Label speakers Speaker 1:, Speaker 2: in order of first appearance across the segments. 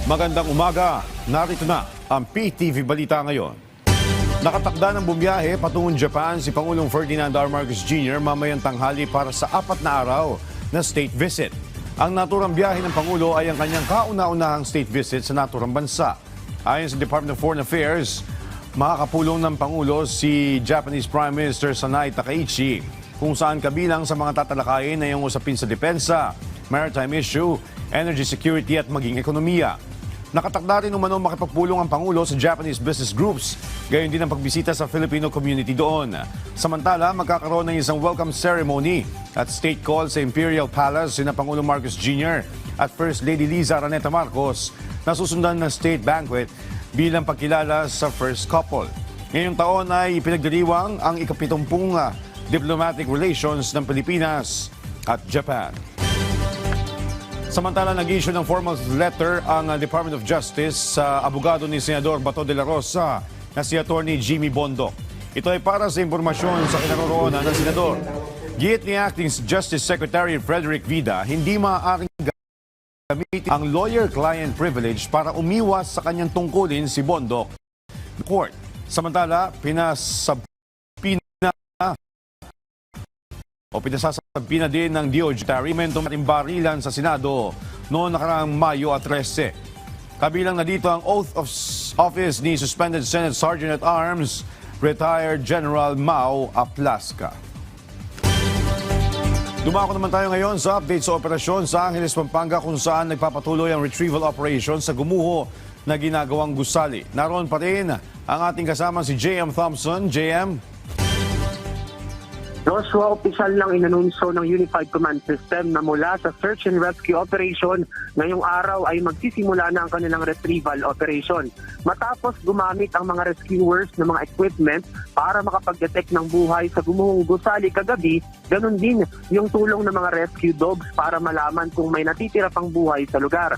Speaker 1: Magandang umaga, narito na ang PTV Balita ngayon. Nakatakda ng bumiyahe patungong Japan si Pangulong Ferdinand R. Marcos Jr. mamayang tanghali para sa 4 na araw na state visit. Ang naturang biyahe ng Pangulo ay ang kanyang kauna-unahang state visit sa naturang bansa. Ayon sa Department of Foreign Affairs, makakapulong ng Pangulo si Japanese Prime Minister Sanai Takaichi kung saan kabilang sa mga tatalakayin ay ang usapin sa depensa, maritime issue, energy security at maging ekonomiya. Nakatakda rin umano makipagpulong ang Pangulo sa Japanese business groups, gayon din ang pagbisita sa Filipino community doon. Samantala, magkakaroon ng isang welcome ceremony at state call sa Imperial Palace sina Pangulong Marcos Jr. at First Lady Liza Araneta Marcos na susundan ng state banquet bilang pagkilala sa first couple. Ngayong taon ay ipinagdiriwang ang ika-70 diplomatic relations ng Pilipinas at Japan. Samantala, nag-issue ng formal letter ang Department of Justice sa abogado ni Senador Bato de la Rosa na si Atty. Jimmy Bondoc. Ito ay para sa impormasyon sa kinaroroonan ng Senador. Giit ni Acting Justice Secretary Frederick Vida, hindi maaaring gamitin ang lawyer-client privilege para umiwas sa kanyang tungkulin si Bondoc sa court. Samantala, pinasasabina din ng DOJ mentong barilan sa Senado noong nakaraang Mayo at 13. Kabilang na dito ang oath of office ni suspended Senate Sergeant at Arms, retired General Mau Aplasca. Dumako naman tayo ngayon sa update sa operasyon sa Angeles, Pampanga kung saan nagpapatuloy ang retrieval operation sa gumuho na ginagawang gusali. Naroon pa rin ang ating kasama si JM Thompson. JM?
Speaker 2: Joshua, opisyal lang inanunso ng Unified Command System na mula sa search and rescue operation, ngayong araw ay magsisimula na ang kanilang retrieval operation. Matapos gumamit ang mga rescuers ng mga equipment para makapag-detect ng buhay sa gumuhong gusali kagabi, ganun din yung tulong ng mga rescue dogs para malaman kung may natitira pang buhay sa lugar.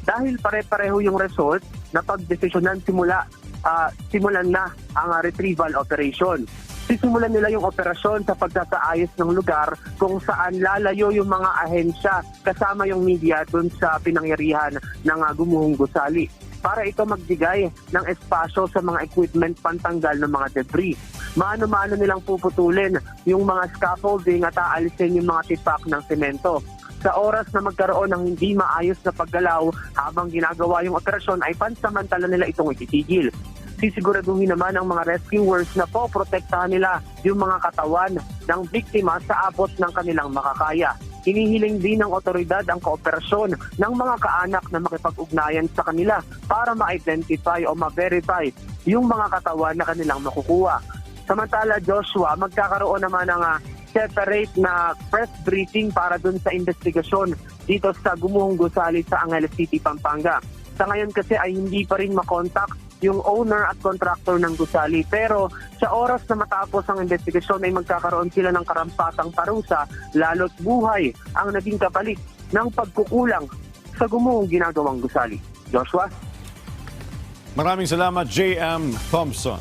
Speaker 2: Dahil pare-pareho yung result, napagdesisyonan simulan na ang retrieval operation. Sisimulan nila yung operasyon sa pagsasaayos ng lugar kung saan lalayo yung mga ahensya kasama yung media dun sa pinangyarihan ng gumuhong gusali. Para ito magbigay ng espasyo sa mga equipment pantanggal ng mga debris. Mano-mano nilang puputulin yung mga scaffolding at aalisin yung mga tipak ng semento. Sa oras na magkaroon ng hindi maayos na paggalaw habang ginagawa yung operasyon ay pansamantala nila itong ititigil. Sisiguraduhin naman ang mga rescuers na poprotektahan nila yung mga katawan ng biktima sa abot ng kanilang makakaya. Hinihiling din ng otoridad ang kooperasyon ng mga kaanak na makipag-ugnayan sa kanila para ma-identify o ma-verify yung mga katawan na kanilang makukuha. Samantala, Joshua, magkakaroon naman ng separate na press briefing para dun sa investigasyon dito sa gumuhong gusali sa Angeles City, Pampanga. Sa ngayon kasi ay hindi pa rin makontak yung owner at contractor ng gusali. Pero sa oras na matapos ang investigasyon ay magkakaroon sila ng karampatang parusa, lalo't buhay ang naging kapalit ng pagkukulang sa gumuhong ginagawang gusali. Joshua?
Speaker 1: Maraming salamat, JM Thompson.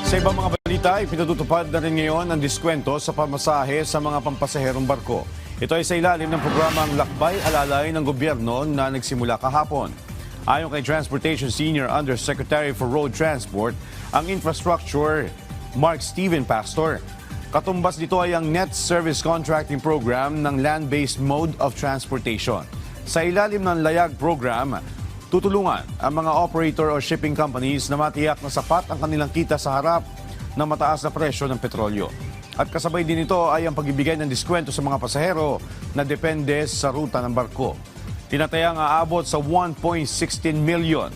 Speaker 1: Sa ibang mga balita, ipinatutupad na rin ngayon ang diskwento sa pamasahe sa mga pampasaherong barko. Ito ay sa ilalim ng programang Lakbay Alalay ng gobyerno na nagsimula kahapon. Ayon kay Transportation Senior Undersecretary for Road Transport, ang infrastructure, Mark Steven Pastor, katumbas nito ay ang Net Service Contracting Program ng Land-Based Mode of Transportation. Sa ilalim ng Layag Program, tutulungan ang mga operator o shipping companies na matiyak na sapat ang kanilang kita sa harap ng mataas na presyo ng petrolyo. At kasabay din ito ay ang pagbibigay ng diskwento sa mga pasahero na depende sa ruta ng barko. Tinatayang aabot sa 1.16 million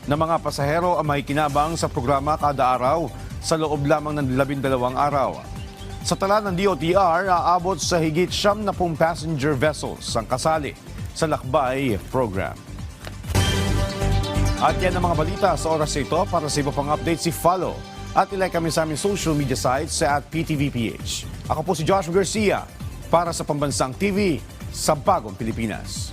Speaker 1: na mga pasahero ang makikinabang sa programa kada araw sa loob lamang ng 12 araw. Sa tala ng DOTR, aabot sa higit 70 passenger vessels ang kasali sa Lakbay Program. At yan ang mga balita sa oras ito. Para sa iba pang updates, follow at ilike kami sa aming social media sites sa @PTVPH. Ako po si Joshua Garcia para sa Pambansang TV sa Bagong Pilipinas.